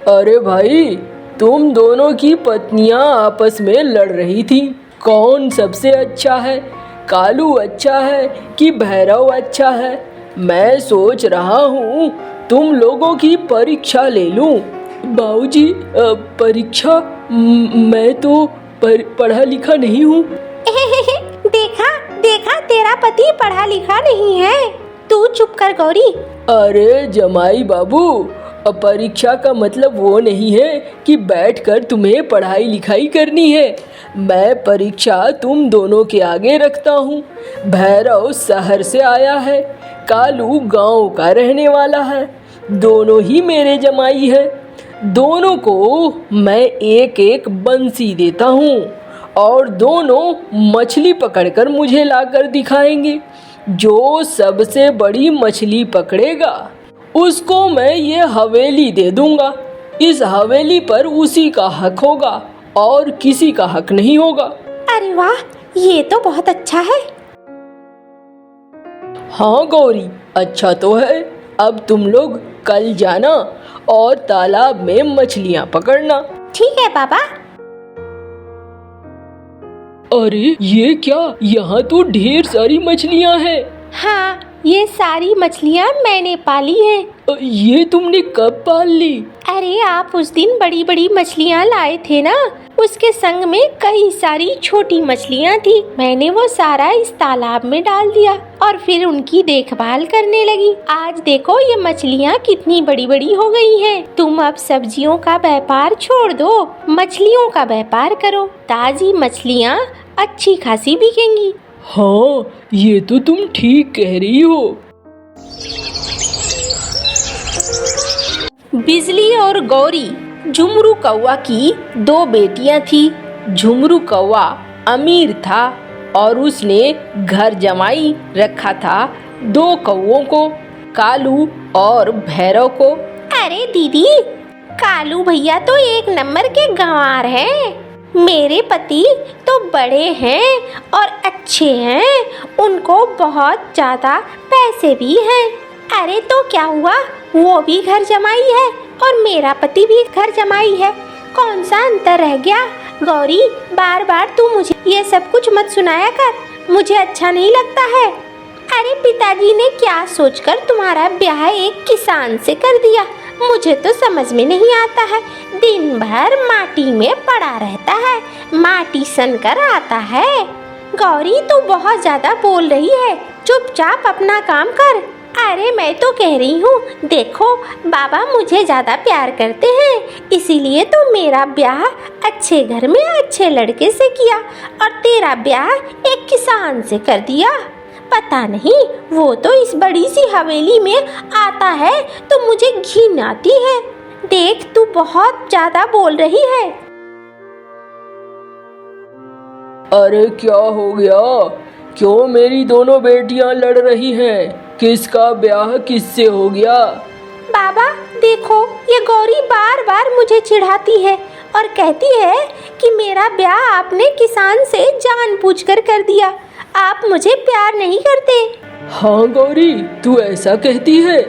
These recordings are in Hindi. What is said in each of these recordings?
अरे भाई, तुम दोनों की पत्नियां आपस में लड़ रही थी। कौन सबसे अच्छा है, कालू अच्छा है कि भैरव अच्छा है? मैं सोच रहा हूँ तुम लोगों की परीक्षा ले लूं। बाबूजी, परीक्षा? मैं तो पढ़ा लिखा नहीं हूँ। देखा देखा, तेरा पति पढ़ा लिखा नहीं है। तू चुप कर गौरी। अरे जमाई बाबू, परीक्षा का मतलब वो नहीं है कि बैठकर तुम्हें पढ़ाई लिखाई करनी है। मैं परीक्षा तुम दोनों के आगे रखता हूँ। भैरव शहर से आया है, कालू गांव का रहने वाला है। दोनों ही मेरे जमाई है। दोनों को मैं एक एक बंसी देता हूँ और दोनों मछली पकड़कर मुझे लाकर दिखाएंगे। जो सबसे बड़ी मछली पकड़ेगा उसको मैं ये हवेली दे दूंगा। इस हवेली पर उसी का हक होगा और किसी का हक नहीं होगा। अरे वाह, ये तो बहुत अच्छा है। हाँ गौरी, अच्छा तो है। अब तुम लोग कल जाना और तालाब में मछलियाँ पकड़ना। ठीक है पापा। अरे ये क्या, यहाँ तो ढेर सारी मछलियाँ हैं। हाँ, ये सारी मछलियाँ मैंने पाली हैं। ये तुमने कब पाल ली? अरे आप उस दिन बड़ी बड़ी मछलियाँ लाए थे ना, उसके संग में कई सारी छोटी मछलियाँ थी। मैंने वो सारा इस तालाब में डाल दिया और फिर उनकी देखभाल करने लगी। आज देखो ये मछलियाँ कितनी बड़ी बड़ी हो गई हैं। तुम अब सब्जियों का व्यापार छोड़ दो, मछलियों का व्यापार करो। ताजी मछलियाँ अच्छी खासी बिकेंगी। हाँ, ये तो तुम ठीक कह रही हो। बिजली और गौरी, झुमरू कौवा की दो बेटियां थी। झुमरू कौवा अमीर था और उसने घर जमाई रखा था दो कौवों को, कालू और भैरव को। अरे दीदी, कालू भैया तो एक नंबर के गंवार हैं। मेरे पति तो बड़े हैं और अच्छे हैं, उनको बहुत ज़्यादा पैसे भी हैं। अरे तो क्या हुआ, वो भी घर जमाई है और मेरा पति भी घर जमाई है। कौन सा अंतर रह गया? गौरी, बार बार तू मुझे ये सब कुछ मत सुनाया कर, मुझे अच्छा नहीं लगता है। अरे पिताजी ने क्या सोचकर तुम्हारा ब्याह एक किसान से कर दिया, मुझे तो समझ में नहीं आता है। दिन भर माटी में पड़ा रहता है, माटी सन कर आता है। गौरी तू बहुत ज्यादा बोल रही है, चुपचाप अपना काम कर। अरे मैं तो कह रही हूँ, देखो बाबा मुझे ज्यादा प्यार करते हैं, इसीलिए तो मेरा ब्याह अच्छे घर में अच्छे लड़के से किया और तेरा ब्याह एक किसान से कर दिया। पता नहीं, वो तो इस बड़ी सी हवेली में आता है तो मुझे घिन आती है। देख तू बहुत ज्यादा बोल रही है। अरे क्या हो गया? क्यों मेरी दोनों बेटियां लड़ रही हैं? किसका ब्याह किससे हो गया? बाबा देखो, ये गौरी बार बार मुझे चिढ़ाती है और कहती है कि मेरा ब्याह आपने किसान से जानबूझकर कर दिया, आप मुझे प्यार नहीं करते। हाँ गौरी, तू ऐसा कहती है?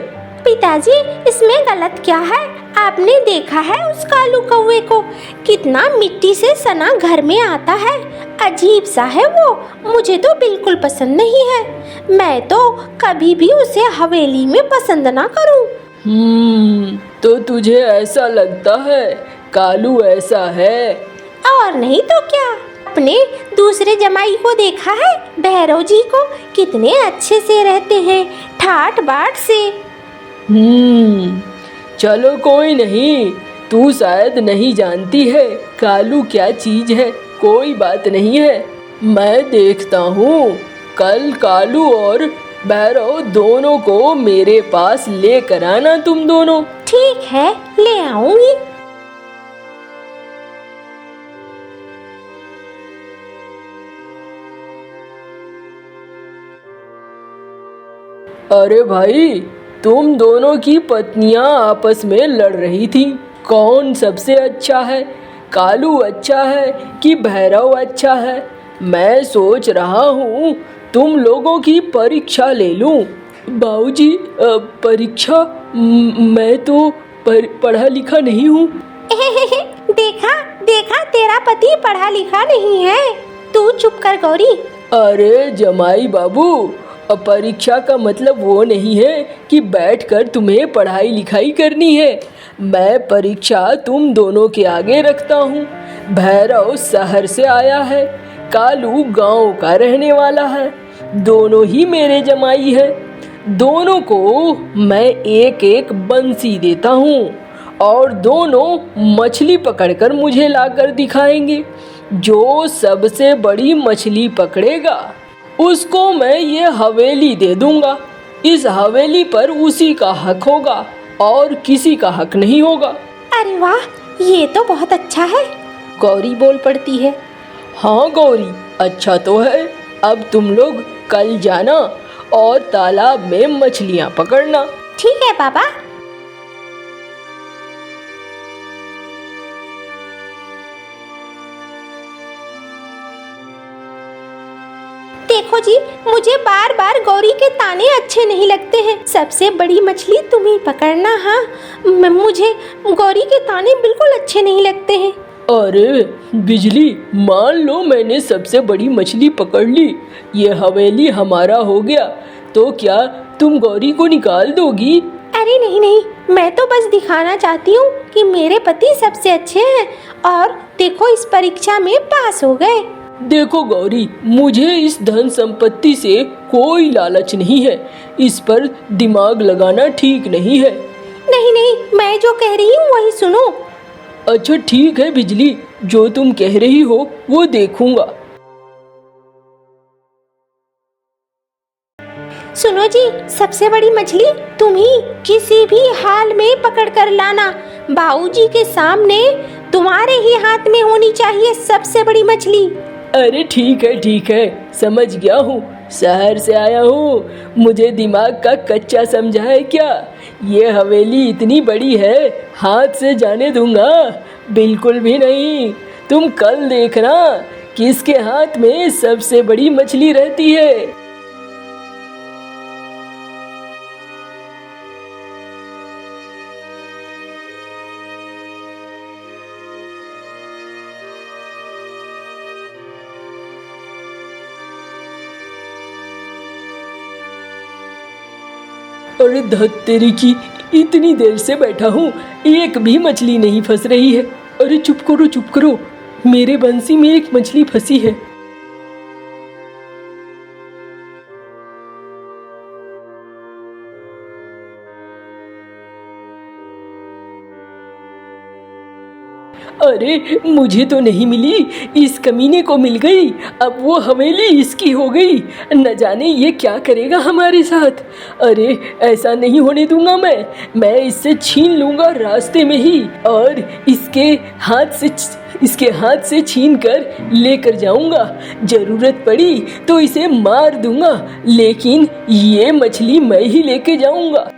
पिताजी, इसमें गलत क्या है? आपने देखा है उस कालू कौवे को, कितना मिट्टी से सना घर में आता है। अजीब सा है वो, मुझे तो बिल्कुल पसंद नहीं है। मैं तो कभी भी उसे हवेली में पसंद ना करूं। तो तुझे ऐसा लगता है कालू ऐसा है? और नहीं तो क्या। अपने दूसरे जमाई को देखा है, भैरव जी को, कितने अच्छे से रहते हैं, ठाट बाट से। चलो कोई नहीं, तू शायद नहीं जानती है कालू क्या चीज है। कोई बात नहीं है, मैं देखता हूँ। कल कालू और भैरव दोनों को मेरे पास लेकर आना तुम दोनों। ठीक है, ले आऊंगी। अरे भाई, तुम दोनों की पत्नियां आपस में लड़ रही थी। कौन सबसे अच्छा है, कालू अच्छा है कि भैरव अच्छा है? मैं सोच रहा हूँ तुम लोगों की परीक्षा ले लूं। बाबूजी, परीक्षा? मैं तो पर पढ़ा लिखा नहीं हूँ। देखा देखा, तेरा पति पढ़ा लिखा नहीं है। तू चुप कर गौरी। अरे जमाई बाबू, परीक्षा का मतलब वो नहीं है कि बैठकर तुम्हें पढ़ाई लिखाई करनी है। मैं परीक्षा तुम दोनों के आगे रखता हूँ। भैरव शहर से आया है, कालू गांव का रहने वाला है। दोनों ही मेरे जमाई है। दोनों को मैं एक एक बंसी देता हूँ और दोनों मछली पकड़कर मुझे लाकर दिखाएंगे। जो सबसे बड़ी मछली पकड़ेगा उसको मैं ये हवेली दे दूंगा। इस हवेली पर उसी का हक होगा और किसी का हक नहीं होगा। अरे वाह, ये तो बहुत अच्छा है। गौरी बोल पड़ती है। हाँ गौरी, अच्छा तो है। अब तुम लोग कल जाना और तालाब में मछलियाँ पकड़ना। ठीक है पापा। देखो जी, मुझे बार बार गौरी के ताने अच्छे नहीं लगते हैं। सबसे बड़ी मछली तुम ही पकड़ना। हाँ, मुझे गौरी के ताने बिल्कुल अच्छे नहीं लगते हैं। अरे बिजली, मान लो मैंने सबसे बड़ी मछली पकड़ ली, ये हवेली हमारा हो गया, तो क्या तुम गौरी को निकाल दोगी? अरे नहीं नहीं, मैं तो बस दिखाना चाहती हूँ कि मेरे पति सबसे अच्छे हैं और देखो इस परीक्षा में पास हो गए। देखो गौरी, मुझे इस धन संपत्ति से कोई लालच नहीं है। इस पर दिमाग लगाना ठीक नहीं है। नहीं नहीं, मैं जो कह रही हूँ वही सुनो। अच्छा ठीक है बिजली, जो तुम कह रही हो वो देखूंगा। सुनो जी, सबसे बड़ी मछली तुम ही किसी भी हाल में पकड़ कर लाना। बाबूजी के सामने तुम्हारे ही हाथ में होनी चाहिए सबसे बड़ी मछली। अरे ठीक है, समझ गया हूँ। शहर से आया हूँ, मुझे दिमाग का कच्चा समझा है क्या? ये हवेली इतनी बड़ी है, हाथ से जाने दूंगा? बिल्कुल भी नहीं। तुम कल देखना किसके हाथ में सबसे बड़ी मछली रहती है। अरे धत तेरी की, इतनी देर से बैठा हूँ, एक भी मछली नहीं फंस रही है। अरे चुप करो, मेरे बंसी में एक मछली फंसी है। अरे मुझे तो नहीं मिली, इस कमीने को मिल गई। अब वो हवेली इसकी हो गई। न जाने ये क्या करेगा हमारे साथ। अरे ऐसा नहीं होने दूंगा मैं इससे छीन लूंगा रास्ते में ही और इसके हाथ से छीन कर लेकर जाऊंगा। जरूरत पड़ी तो इसे मार दूंगा, लेकिन ये मछली मैं ही लेके जाऊंगा।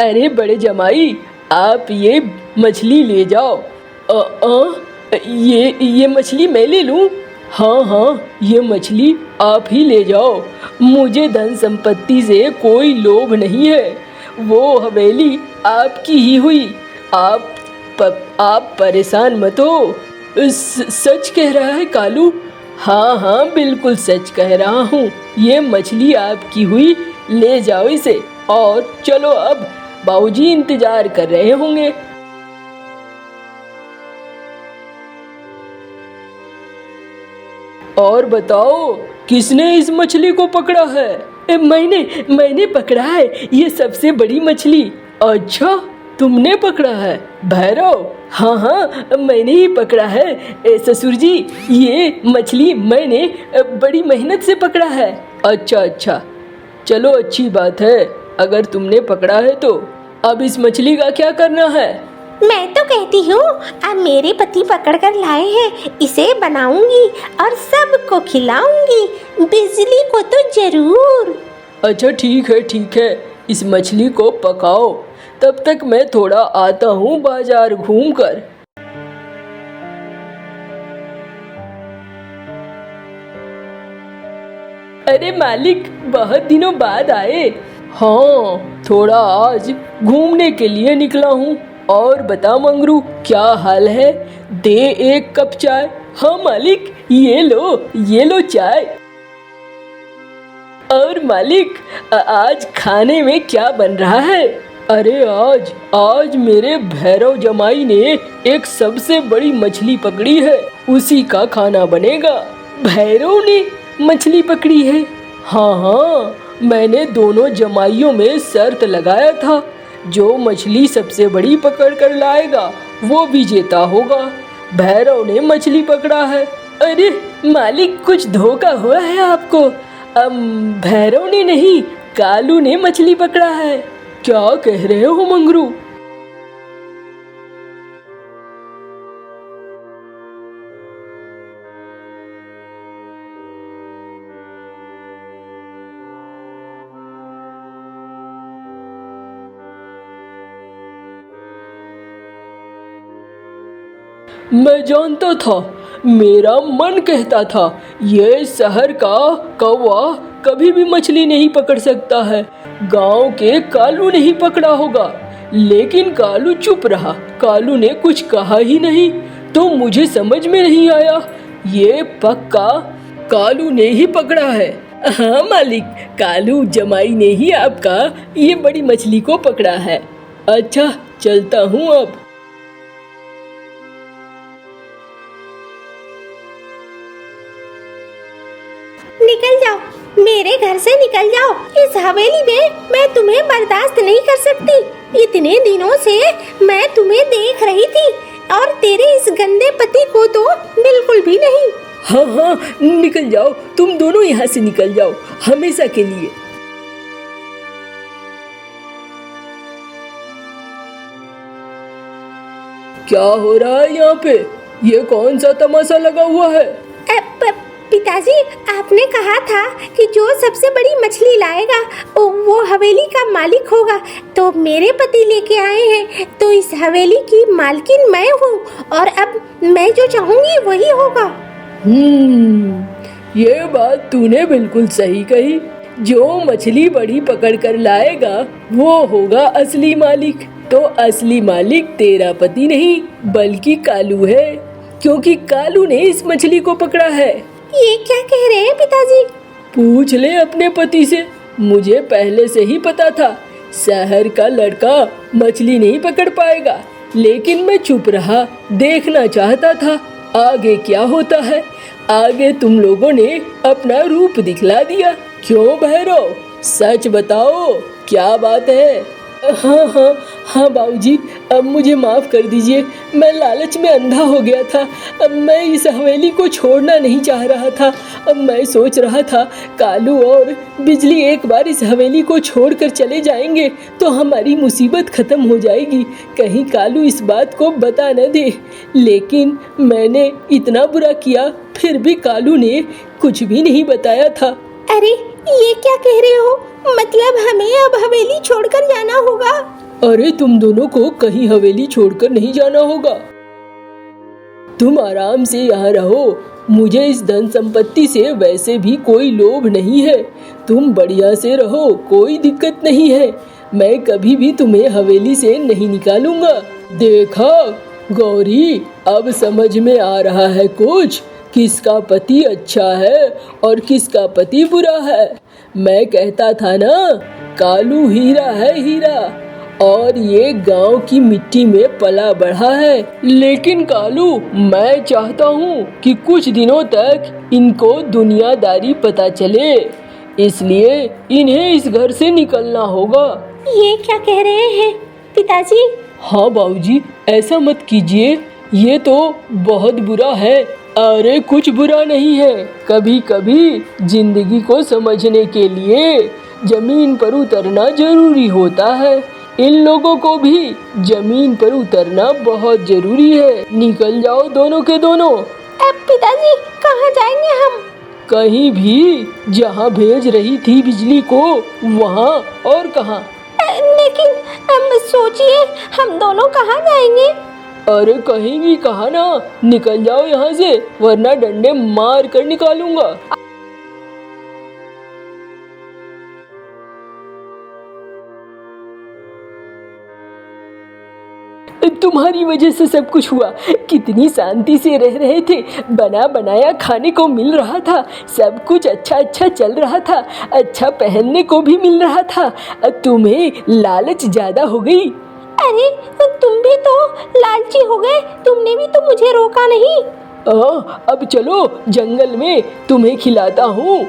अरे बड़े जमाई, आप ये मछली ले जाओ। ये मछली मैं ले लूं? हाँ, ये मछली आप ही ले जाओ। मुझे धन संपत्ति से कोई लोभ नहीं है। वो हवेली आपकी ही हुई। आप परेशान मत हो। सच कह रहा है कालू? हाँ, बिल्कुल सच कह रहा हूँ। ये मछली आपकी हुई, ले जाओ इसे और चलो। अब बाबूजी इंतजार कर रहे होंगे। और बताओ, किसने इस मछली को पकड़ा है? मैंने पकड़ा है ये सबसे बड़ी मछली। अच्छा, तुमने पकड़ा है भैरव? हाँ, मैंने ही पकड़ा है ससुर जी। ये मछली मैंने बड़ी मेहनत से पकड़ा है। अच्छा, चलो अच्छी बात है अगर तुमने पकड़ा है तो। अब इस मछली का क्या करना है? मैं तो कहती हूँ अब मेरे पति पकड़ कर लाए हैं, इसे बनाऊंगी और सबको खिलाऊंगी। बिजली को तो जरूर। अच्छा ठीक है, इस मछली को पकाओ। तब तक मैं थोड़ा आता हूँ बाजार घूमकर। अरे मालिक, बहुत दिनों बाद आए। हाँ, थोड़ा आज घूमने के लिए निकला हूँ। और बता मंगरू, क्या हाल है? दे एक कप चाय। हाँ मालिक, ये लो चाय। और मालिक, आज खाने में क्या बन रहा है? अरे आज मेरे भैरव जमाई ने एक सबसे बड़ी मछली पकड़ी है, उसी का खाना बनेगा। भैरव ने मछली पकड़ी है? हाँ, मैंने दोनों जमाइयों में शर्त लगाया था, जो मछली सबसे बड़ी पकड़ कर लाएगा वो विजेता होगा। भैरव ने मछली पकड़ा है। अरे मालिक, कुछ धोखा हुआ है आपको। भैरव ने नहीं, कालू ने मछली पकड़ा है। क्या कह रहे हो मंगरू? मैं जानता था, मेरा मन कहता था, ये शहर का कौवा कभी भी मछली नहीं पकड़ सकता है। गांव के कालू ने ही पकड़ा होगा। लेकिन कालू चुप रहा, कालू ने कुछ कहा ही नहीं। तो मुझे समझ में नहीं आया, ये पक्का कालू ने ही पकड़ा है। हाँ मालिक, कालू जमाई ने ही आपका ये बड़ी मछली को पकड़ा है। अच्छा, चलता हूँ अब। निकल जाओ, मेरे घर से निकल जाओ। इस हवेली में मैं तुम्हें बर्दाश्त नहीं कर सकती। इतने दिनों से मैं तुम्हें देख रही थी, और तेरे इस गंदे पति को तो बिल्कुल भी नहीं। हाँ, निकल जाओ, तुम दोनों यहाँ से निकल जाओ, हमेशा के लिए। क्या हो रहा है यहाँ पे? ये कौन सा तमाशा लगा हुआ है? पिताजी, आपने कहा था कि जो सबसे बड़ी मछली लाएगा वो हवेली का मालिक होगा। तो मेरे पति लेके आए हैं, तो इस हवेली की मालकिन मैं हूँ, और अब मैं जो चाहूंगी वही होगा। ये बात तूने बिल्कुल सही कही। जो मछली बड़ी पकड़ कर लाएगा वो होगा असली मालिक। तो असली मालिक तेरा पति नहीं, बल्कि कालू है, क्योंकि कालू ने इस मछली को पकड़ा है। ये क्या कह रहे हैं पिताजी? पूछ ले अपने पति से। मुझे पहले से ही पता था, शहर का लड़का मछली नहीं पकड़ पाएगा। लेकिन मैं चुप रहा, देखना चाहता था आगे क्या होता है। आगे तुम लोगों ने अपना रूप दिखला दिया। क्यों भैरव, सच बताओ, क्या बात है? हाँ बाबूजी, अब मुझे माफ़ कर दीजिए। मैं लालच में अंधा हो गया था। अब मैं इस हवेली को छोड़ना नहीं चाह रहा था। अब मैं सोच रहा था, कालू और बिजली एक बार इस हवेली को छोड़कर चले जाएंगे तो हमारी मुसीबत ख़त्म हो जाएगी। कहीं कालू इस बात को बता न दे। लेकिन मैंने इतना बुरा किया, फिर भी कालू ने कुछ भी नहीं बताया था। अरे ये क्या कह रहे हो? मतलब हमें अब हवेली छोड़कर जाना होगा? अरे तुम दोनों को कहीं हवेली छोड़कर नहीं जाना होगा। तुम आराम से यहाँ रहो। मुझे इस धन संपत्ति से वैसे भी कोई लोभ नहीं है। तुम बढ़िया से रहो, कोई दिक्कत नहीं है। मैं कभी भी तुम्हें हवेली से नहीं निकालूंगा। देखा गौरी, अब समझ में आ रहा है कुछ, किसका पति अच्छा है और किसका पति बुरा है। मैं कहता था ना, कालू हीरा है, हीरा, और ये गांव की मिट्टी में पला बढ़ा है। लेकिन कालू, मैं चाहता हूँ कि कुछ दिनों तक इनको दुनियादारी पता चले, इसलिए इन्हें इस घर से निकलना होगा। ये क्या कह रहे हैं पिताजी? हाँ बाबूजी, ऐसा मत कीजिए, ये तो बहुत बुरा है। अरे कुछ बुरा नहीं है। कभी कभी जिंदगी को समझने के लिए जमीन पर उतरना जरूरी होता है। इन लोगों को भी जमीन पर उतरना बहुत जरूरी है। निकल जाओ दोनों के दोनों। अब पिताजी, कहाँ जाएंगे हम? कहीं भी, जहाँ भेज रही थी बिजली को वहाँ, और कहाँ। लेकिन सोचिए, हम दोनों कहाँ जाएंगे? अरे कहीं भी कहा ना, निकल जाओ यहाँ से, वरना डंडे मार कर निकालूंगा। तुम्हारी वजह से सब कुछ हुआ। कितनी शांति से रह रहे थे, बना बनाया खाने को मिल रहा था, सब कुछ अच्छा अच्छा चल रहा था, अच्छा पहनने को भी मिल रहा था। तुम्हें लालच ज्यादा हो गई। अरे तुम भी तो लालची हो गए, तुमने भी तो मुझे रोका नहीं। अब चलो जंगल में तुम्हें खिलाता हूँ।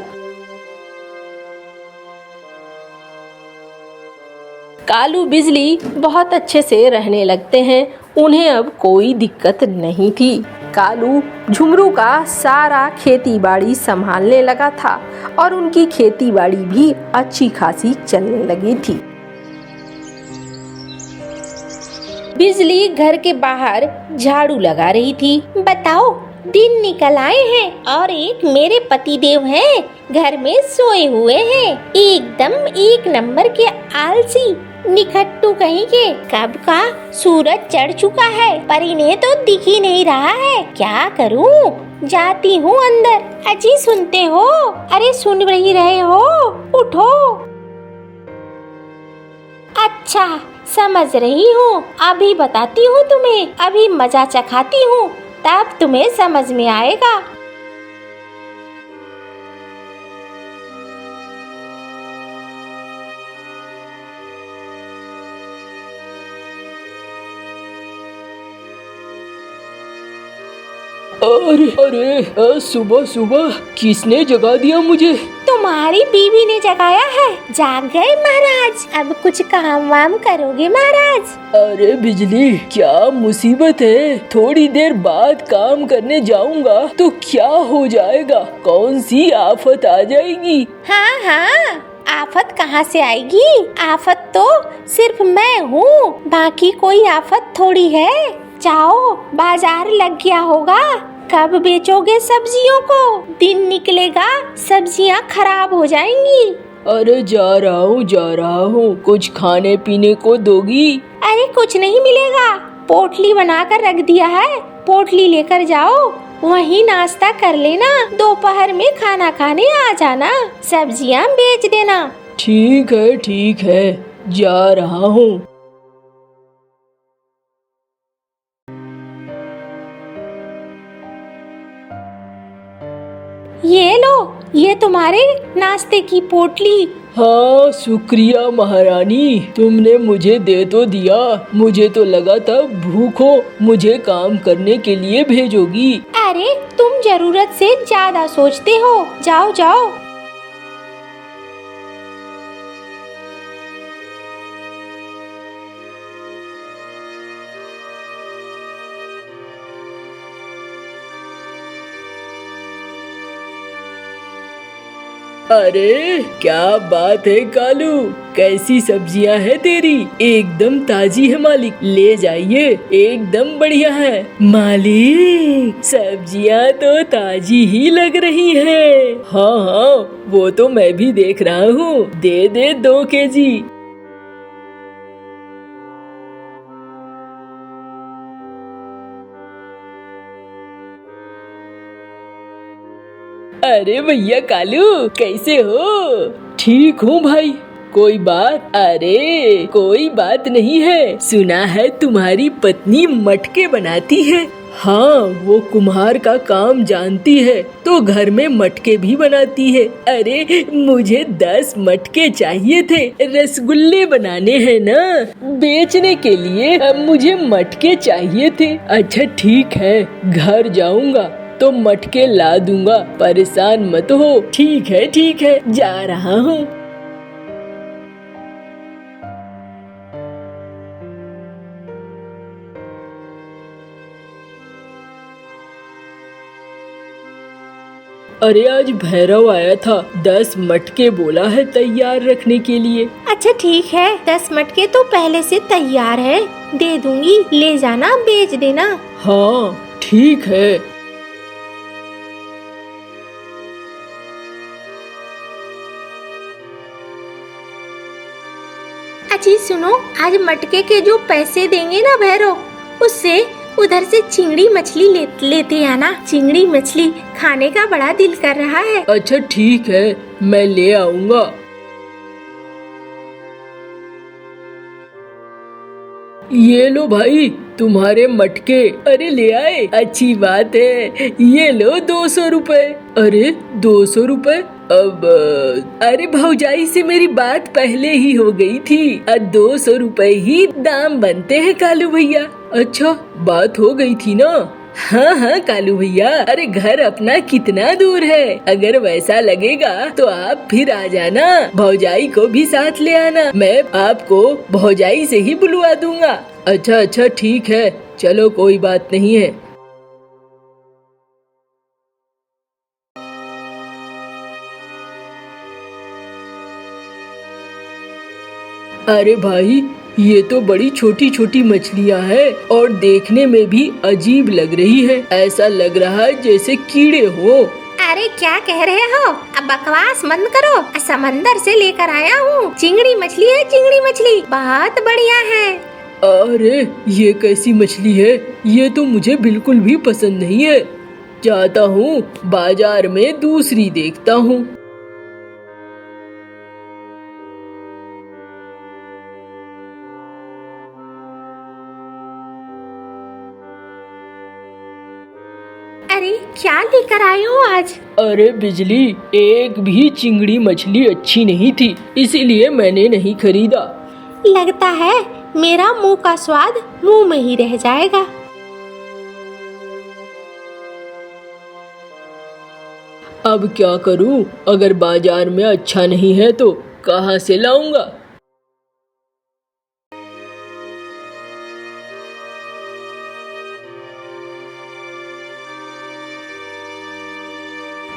कालू बिजली बहुत अच्छे से रहने लगते हैं। उन्हें अब कोई दिक्कत नहीं थी। कालू झुमरू का सारा खेती बाड़ी संभालने लगा था और उनकी खेती बाड़ी भी अच्छी खासी चलने लगी थी। बिजली घर के बाहर झाड़ू लगा रही थी। बताओ, दिन निकल आए हैं और एक मेरे पतिदेव हैं, घर में सोए हुए हैं, एकदम एक नंबर के आलसी निखट्टू कहीं के। कब का सूरज चढ़ चुका है पर इन्हें तो दिख ही नहीं रहा है। क्या करूं? जाती हूँ अंदर। अजी सुनते हो? अरे सुन ही रहे हो? उठो। अच्छा समझ रही हूँ, अभी बताती हूँ तुम्हें, अभी मजा चखाती हूँ, तब तुम्हें समझ में आएगा। अरे सुबह सुबह किसने जगा दिया मुझे? तुम्हारी बीवी ने जगाया है। जाग गए महाराज, अब कुछ काम वाम करोगे महाराज? अरे बिजली, क्या मुसीबत है? थोड़ी देर बाद काम करने जाऊंगा तो क्या हो जाएगा? कौन सी आफत आ जाएगी? हाँ हाँ, आफत कहाँ से आएगी? आफत तो सिर्फ मैं हूँ, बाकी कोई आफत थोड़ी है। जाओ, बाजार लग गया होगा, कब बेचोगे सब्जियों को? दिन निकलेगा, सब्जियाँ खराब हो जाएंगी। अरे जा रहा हूँ, कुछ खाने पीने को दोगी? अरे कुछ नहीं मिलेगा, पोटली बनाकर रख दिया है, पोटली लेकर जाओ, वहीं नाश्ता कर लेना, दोपहर में खाना खाने आ जाना, सब्जियाँ बेच देना। ठीक है, जा रहा हूँ। ये लो, ये तुम्हारे नाश्ते की पोटली। हाँ शुक्रिया महारानी, तुमने मुझे दे तो दिया, मुझे तो लगा था भूखो मुझे काम करने के लिए भेजोगी। अरे तुम जरूरत से ज्यादा सोचते हो, जाओ जाओ। अरे क्या बात है कालू, कैसी सब्जियां हैं तेरी? एकदम ताजी है मालिक, ले जाइए, एकदम बढ़िया है। मालिक सब्जियां तो ताजी ही लग रही हैं। हाँ वो तो मैं भी देख रहा हूँ, दे 2 केजी। अरे भैया कालू, कैसे हो? ठीक हूँ भाई, कोई बात? अरे कोई बात नहीं है, सुना है तुम्हारी पत्नी मटके बनाती है। हाँ वो कुम्हार का काम जानती है तो घर में मटके भी बनाती है। अरे मुझे 10 मटके चाहिए थे, रसगुल्ले बनाने हैं ना, बेचने के लिए मुझे मटके चाहिए थे। अच्छा ठीक है, घर जाऊंगा तो मटके ला दूंगा, परेशान मत हो। ठीक है, जा रहा हूँ। अरे आज भैरव आया था, 10 मटके बोला है तैयार रखने के लिए। अच्छा ठीक है, 10 मटके तो पहले से तैयार है, दे दूंगी, ले जाना, बेच देना। हाँ ठीक है। अजी सुनो, आज मटके के जो पैसे देंगे ना भैरव, उससे उधर से चिंगड़ी मछली लेते आना। चिंगड़ी मछली खाने का बड़ा दिल कर रहा है। अच्छा ठीक है, मैं ले आऊंगा। ये लो भाई तुम्हारे मटके। अरे ले आए, अच्छी बात है। ये लो 200 रुपए। अरे 200 रुपए? अब अरे भौजाई से मेरी बात पहले ही हो गई थी। 200 रुपए ही दाम बनते हैं कालू भैया। अच्छा बात हो गई थी ना। हाँ हाँ कालू भैया, अरे घर अपना कितना दूर है। अगर वैसा लगेगा तो आप फिर आ जाना, भौजाई को भी साथ ले आना। मैं आपको भौजाई से ही बुलवा दूंगा। अच्छा अच्छा ठीक है, चलो कोई बात नहीं है। अरे भाई ये तो बड़ी छोटी छोटी मछलियाँ हैं और देखने में भी अजीब लग रही है। ऐसा लग रहा है जैसे कीड़े हो। अरे क्या कह रहे हो? अब बकवास बंद करो। समंदर से लेकर आया हूँ, चिंगड़ी मछली है, चिंगड़ी मछली बहुत बढ़िया है। अरे ये कैसी मछली है? ये तो मुझे बिल्कुल भी पसंद नहीं है। जाता हूँ बाजार में दूसरी देखता हूँ। अरे क्या लेकर आए हो आज? अरे बिजली, एक भी चिंगड़ी मछली अच्छी नहीं थी, इसीलिए मैंने नहीं खरीदा। लगता है मेरा मुंह का स्वाद मुंह में ही रह जाएगा। अब क्या करूं? अगर बाजार में अच्छा नहीं है तो कहां से लाऊंगा?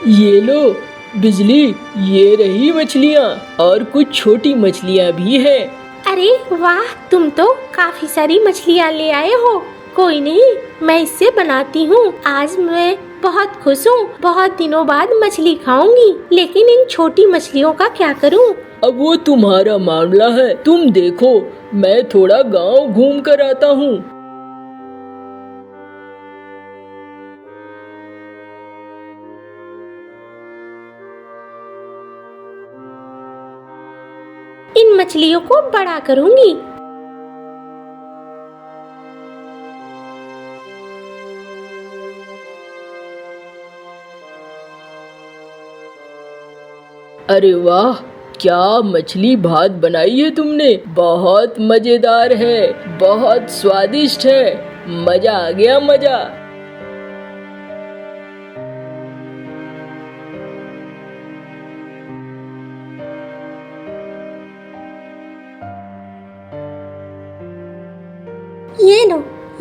ये लो बिजली, ये रही मछलियाँ और कुछ छोटी मछलियाँ भी हैं। अरे वाह, तुम तो काफी सारी मछलियाँ ले आए हो। कोई नहीं, मैं इससे बनाती हूँ। आज मैं बहुत खुश हूँ, बहुत दिनों बाद मछली खाऊंगी। लेकिन इन छोटी मछलियों का क्या करूँ? अब वो तुम्हारा मामला है। तुम देखो, मैं थोड़ा गांव घूम कर आता हूँ। इन मछलियों को बड़ा करूंगी। अरे वाह, क्या मछली भात बनाई है तुमने। बहुत मजेदार है, बहुत स्वादिष्ट है। मजा आ गया, मजा।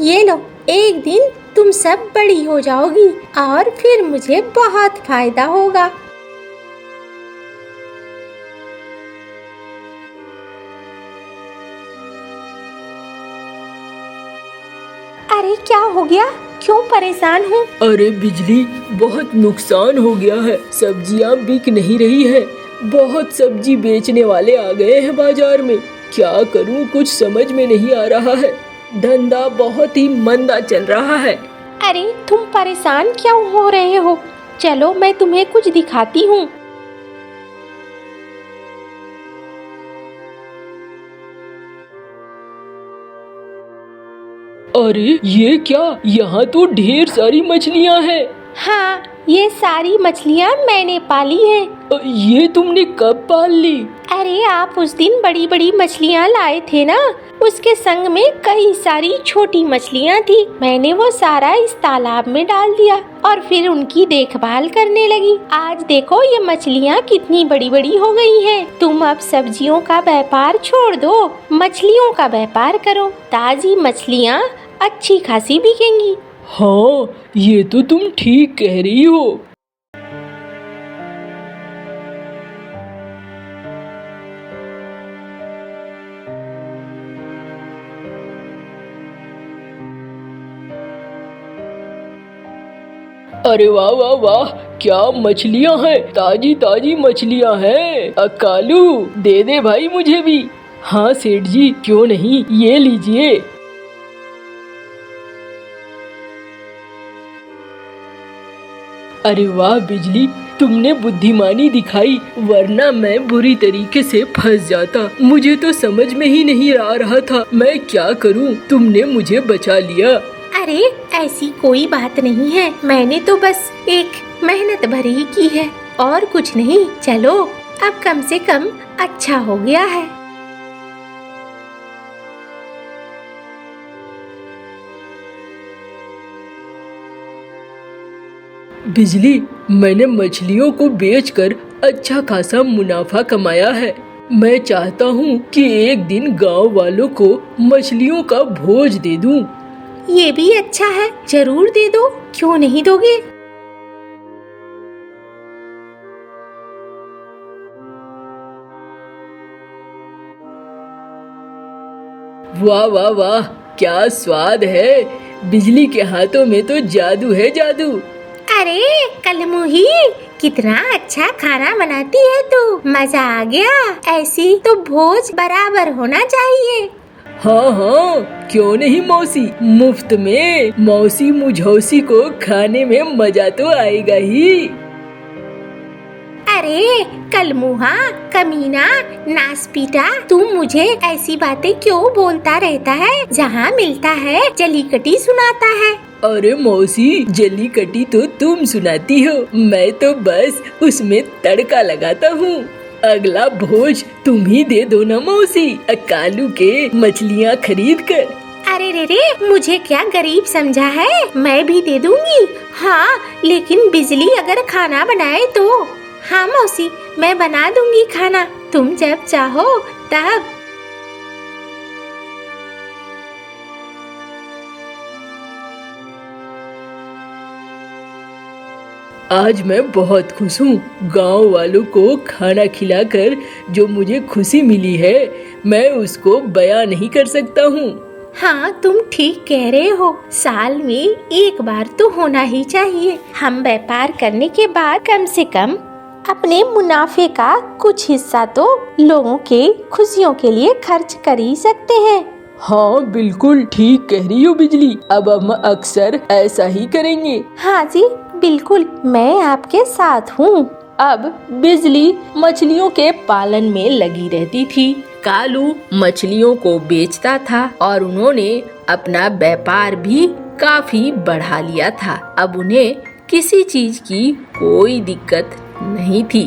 ये लो, एक दिन तुम सब बड़ी हो जाओगी और फिर मुझे बहुत फायदा होगा। अरे क्या हो गया? क्यों परेशान हूँ? अरे बिजली, बहुत नुकसान हो गया है। सब्जियां बिक नहीं रही है। बहुत सब्जी बेचने वाले आ गए हैं बाजार में। क्या करूँ, कुछ समझ में नहीं आ रहा है। धंधा बहुत ही मंदा चल रहा है। अरे तुम परेशान क्यों हो रहे हो? चलो मैं तुम्हें कुछ दिखाती हूँ। अरे ये क्या, यहाँ तो ढेर सारी मछलियाँ हैं। हाँ, ये सारी मछलियाँ मैंने पाली हैं। ये तुमने कब पाल ली? अरे आप उस दिन बड़ी बड़ी मछलियाँ लाए थे ना, उसके संग में कई सारी छोटी मछलियाँ थी। मैंने वो सारा इस तालाब में डाल दिया और फिर उनकी देखभाल करने लगी। आज देखो ये मछलियाँ कितनी बड़ी बड़ी हो गई हैं। तुम अब सब्जियों का व्यापार छोड़ दो, मछलियों का व्यापार करो। ताजी मछलियाँ अच्छी खासी बिकेंगी। हाँ, ये तो तुम ठीक कह रही हो। अरे वाह वाह वाह, क्या मछलियाँ हैं। ताजी ताजी मछलियाँ हैं। कालू, दे दे भाई मुझे भी। हाँ सेठ जी, क्यों नहीं, ये लीजिए। अरे वाह बिजली, तुमने बुद्धिमानी दिखाई, वरना मैं बुरी तरीके से फंस जाता। मुझे तो समझ में ही नहीं आ रहा था मैं क्या करूं। तुमने मुझे बचा लिया। अरे ऐसी कोई बात नहीं है, मैंने तो बस एक मेहनत भरी ही की है और कुछ नहीं। चलो अब कम से कम अच्छा हो गया है। बिजली, मैंने मछलियों को बेचकर अच्छा खासा मुनाफा कमाया है। मैं चाहता हूँ कि एक दिन गांव वालों को मछलियों का भोज दे दूं। ये भी अच्छा है, जरूर दे दो, क्यों नहीं दोगे। वाह वाह वाह, क्या स्वाद है। बिजली के हाथों में तो जादू है, जादू। अरे कलमुही, कितना अच्छा खाना बनाती है तू, मजा आ गया। ऐसी तो भोज बराबर होना चाहिए। हाँ हाँ, क्यों नहीं मौसी, मुफ्त में मौसी मुझौसी को खाने में मजा तो आएगा ही। अरे कलमुहा, कमीना, नासपीटा, तू मुझे ऐसी बातें क्यों बोलता रहता है? जहाँ मिलता है जलीकटी सुनाता है। अरे मौसी, जलीकटी तो तुम सुनाती हो, मैं तो बस उसमें तड़का लगाता हूँ। अगला भोज तुम ही दे दो ना मौसी, कालू के मछलियाँ खरीद कर। अरे रे रे, मुझे क्या गरीब समझा है? मैं भी दे दूंगी। हाँ, लेकिन बिजली अगर खाना बनाए तो। हाँ मौसी, मैं बना दूंगी खाना, तुम जब चाहो तब। आज मैं बहुत खुश हूँ। गांव वालों को खाना खिलाकर जो मुझे खुशी मिली है, मैं उसको बयां नहीं कर सकता हूँ। हाँ, तुम ठीक कह रहे हो, साल में एक बार तो होना ही चाहिए। हम व्यापार करने के बाद कम से कम अपने मुनाफे का कुछ हिस्सा तो लोगों के खुशियों के लिए खर्च कर ही सकते हैं। हाँ बिल्कुल ठीक कह रही हो बिजली, अब हम अक्सर ऐसा ही करेंगे। हाँ जी बिल्कुल, मैं आपके साथ हूँ। अब बिजली मछलियों के पालन में लगी रहती थी। कालू मछलियों को बेचता था और उन्होंने अपना व्यापार भी काफी बढ़ा लिया था। अब उन्हें किसी चीज की कोई दिक्कत नहीं थी।